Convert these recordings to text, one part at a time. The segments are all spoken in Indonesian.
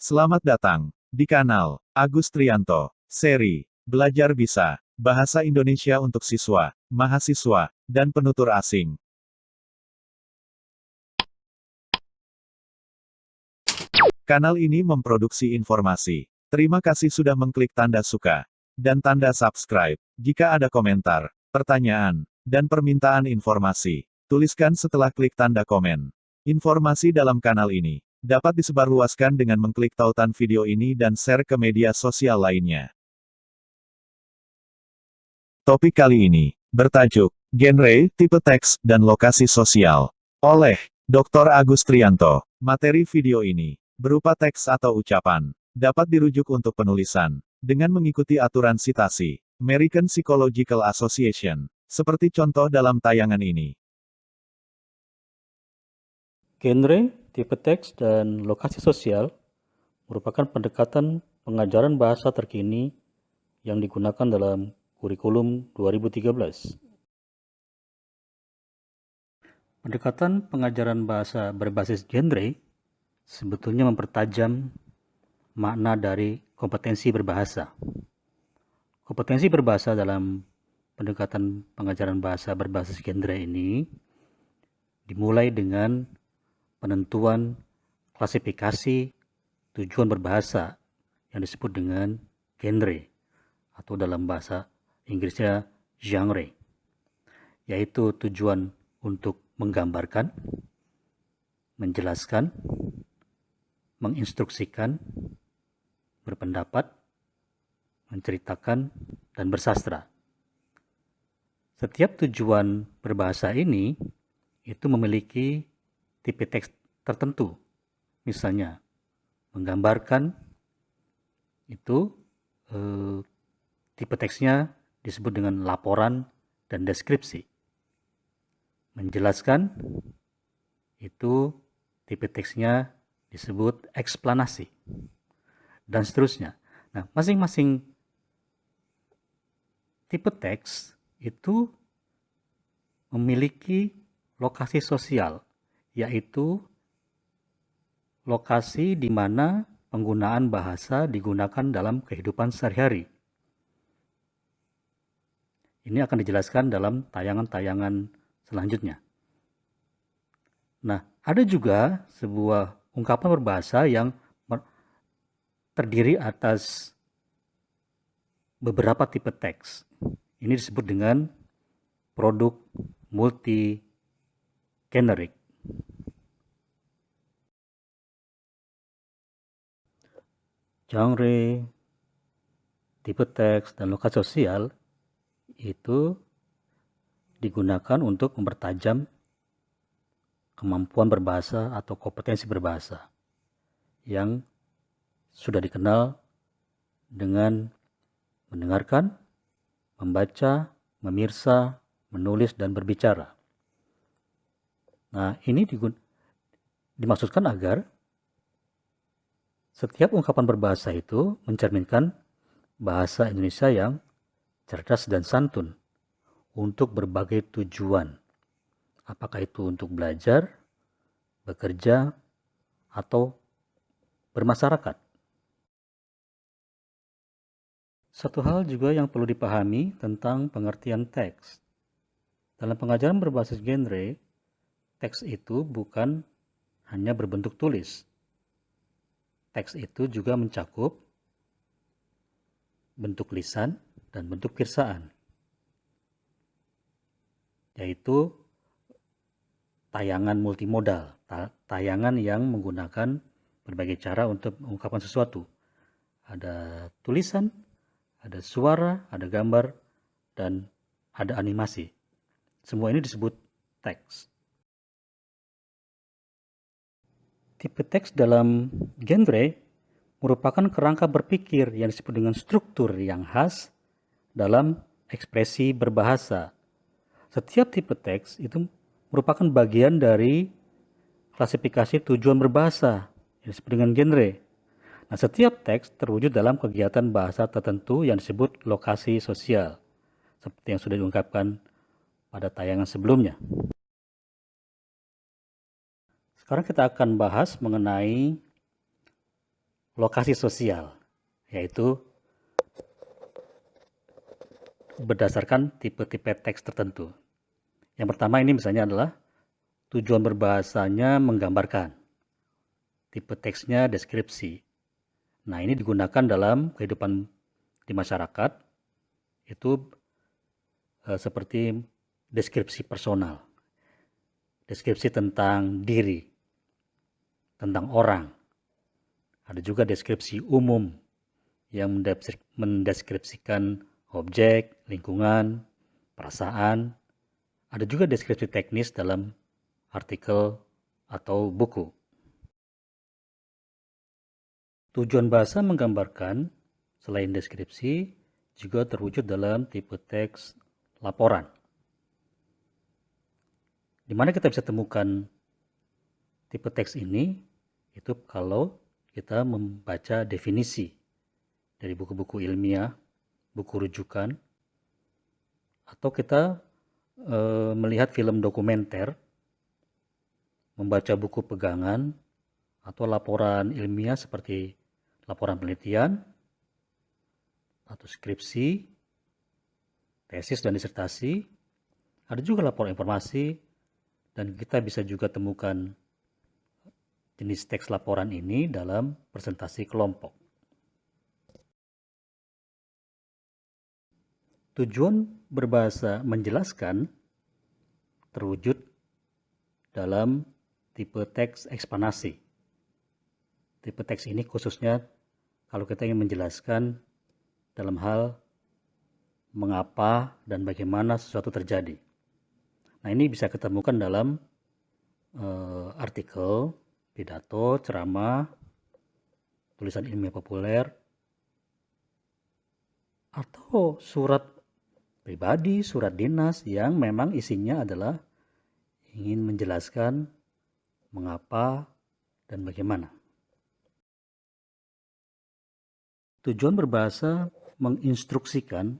Selamat datang di kanal Agus Trianto, seri Belajar Bisa, Bahasa Indonesia untuk Siswa, Mahasiswa, dan Penutur Asing. Kanal ini memproduksi informasi. Terima kasih sudah mengklik tanda suka dan tanda subscribe. Jika ada komentar, pertanyaan, dan permintaan informasi, tuliskan setelah klik tanda komen. Informasi dalam kanal ini dapat disebarluaskan dengan mengklik tautan video ini dan share ke media sosial lainnya. Topik kali ini bertajuk Genre, Tipe Teks, dan Lokasi Sosial oleh Dr. Agus Trianto. Materi video ini berupa teks atau ucapan, dapat dirujuk untuk penulisan dengan mengikuti aturan sitasi American Psychological Association, seperti contoh dalam tayangan ini. Genre, tipe teks, dan lokasi sosial merupakan pendekatan pengajaran bahasa terkini yang digunakan dalam kurikulum 2013. Pendekatan pengajaran bahasa berbasis genre sebetulnya mempertajam makna dari kompetensi berbahasa. Kompetensi berbahasa dalam pendekatan pengajaran bahasa berbasis genre ini dimulai dengan penentuan klasifikasi tujuan berbahasa yang disebut dengan genre atau dalam bahasa Inggrisnya genre, yaitu tujuan untuk menggambarkan, menjelaskan, menginstruksikan, berpendapat, menceritakan, dan bersastra. Setiap tujuan berbahasa ini itu memiliki tipe teks tertentu. Misalnya, menggambarkan itu tipe teksnya disebut dengan laporan dan deskripsi. Menjelaskan itu tipe teksnya disebut eksplanasi, dan seterusnya. Nah, masing-masing tipe teks itu memiliki lokasi sosial, yaitu lokasi di mana penggunaan bahasa digunakan dalam kehidupan sehari-hari. Ini akan dijelaskan dalam tayangan-tayangan selanjutnya. Nah, ada juga sebuah ungkapan berbahasa yang terdiri atas beberapa tipe teks. Ini disebut dengan produk multi-generik. Genre, tipe teks, dan lokasi sosial itu digunakan untuk mempertajam kemampuan berbahasa atau kompetensi berbahasa yang sudah dikenal dengan mendengarkan, membaca, memirsa, menulis, dan berbicara. Nah, ini dimaksudkan agar setiap ungkapan berbahasa itu mencerminkan bahasa Indonesia yang cerdas dan santun untuk berbagai tujuan. Apakah itu untuk belajar, bekerja, atau bermasyarakat. Satu hal juga yang perlu dipahami tentang pengertian teks. Dalam pengajaran berbasis genre, teks itu bukan hanya berbentuk tulis. Teks itu juga mencakup bentuk lisan dan bentuk pirsaan, yaitu tayangan multimodal, tayangan yang menggunakan berbagai cara untuk mengungkapkan sesuatu. Ada tulisan, ada suara, ada gambar, dan ada animasi. Semua ini disebut teks. Tipe teks dalam genre merupakan kerangka berpikir yang disebut dengan struktur yang khas dalam ekspresi berbahasa. Setiap tipe teks itu merupakan bagian dari klasifikasi tujuan berbahasa yang disebut dengan genre. Nah, setiap teks terwujud dalam kegiatan bahasa tertentu yang disebut lokasi sosial, seperti yang sudah diungkapkan pada tayangan sebelumnya. Sekarang kita akan bahas mengenai lokasi sosial, yaitu berdasarkan tipe-tipe teks tertentu. Yang pertama ini misalnya adalah tujuan berbahasanya menggambarkan. Tipe teksnya deskripsi. Nah, ini digunakan dalam kehidupan di masyarakat, itu seperti deskripsi personal, deskripsi tentang diri, tentang orang. Ada juga deskripsi umum yang mendeskripsikan objek, lingkungan, perasaan. Ada juga deskripsi teknis dalam artikel atau buku. Tujuan bahasa menggambarkan, selain deskripsi, juga terwujud dalam tipe teks laporan. Di mana kita bisa temukan tipe teks ini, itu kalau kita membaca definisi dari buku-buku ilmiah, buku rujukan, atau kita melihat film dokumenter, membaca buku pegangan, atau laporan ilmiah seperti laporan penelitian, atau skripsi, tesis dan disertasi. Ada juga laporan informasi, dan kita bisa juga temukan jenis teks laporan ini dalam presentasi kelompok. Tujuan berbahasa menjelaskan terwujud dalam tipe teks eksplanasi. Tipe teks ini khususnya kalau kita ingin menjelaskan dalam hal mengapa dan bagaimana sesuatu terjadi. Nah, ini bisa ketemukan dalam artikel, pidato, ceramah, tulisan ilmiah populer, atau surat pribadi, surat dinas yang memang isinya adalah ingin menjelaskan mengapa dan bagaimana. Tujuan berbahasa menginstruksikan,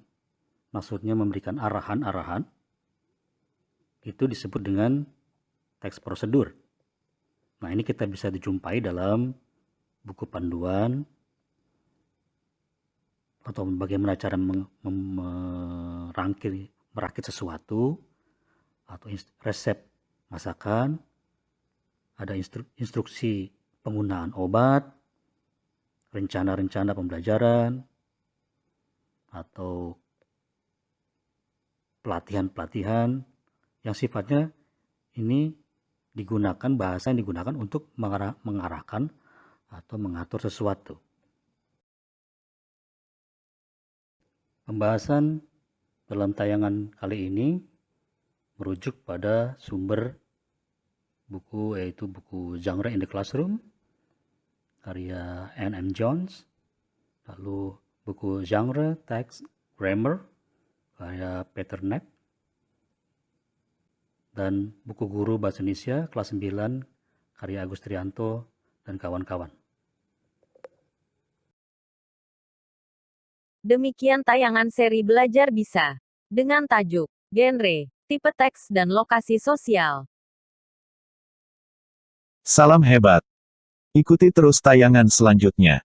maksudnya memberikan arahan-arahan, itu disebut dengan teks prosedur. Nah, ini kita bisa dijumpai dalam buku panduan atau bagaimana cara merakit sesuatu, atau resep masakan, ada instruksi penggunaan obat, rencana-rencana pembelajaran, atau pelatihan-pelatihan yang sifatnya ini digunakan, bahasa yang digunakan untuk mengarahkan atau mengatur sesuatu. Pembahasan dalam tayangan kali ini merujuk pada sumber buku, yaitu buku Genre in the Classroom karya N.M. Jones, lalu buku Genre, Text, Grammar karya Peter Knapp, dan buku Guru Bahasa Indonesia kelas 9 karya Agus Trianto dan kawan-kawan. Demikian tayangan seri Belajar Bisa dengan tajuk Genre, Tipe Teks dan Lokasi Sosial. Salam hebat. Ikuti terus tayangan selanjutnya.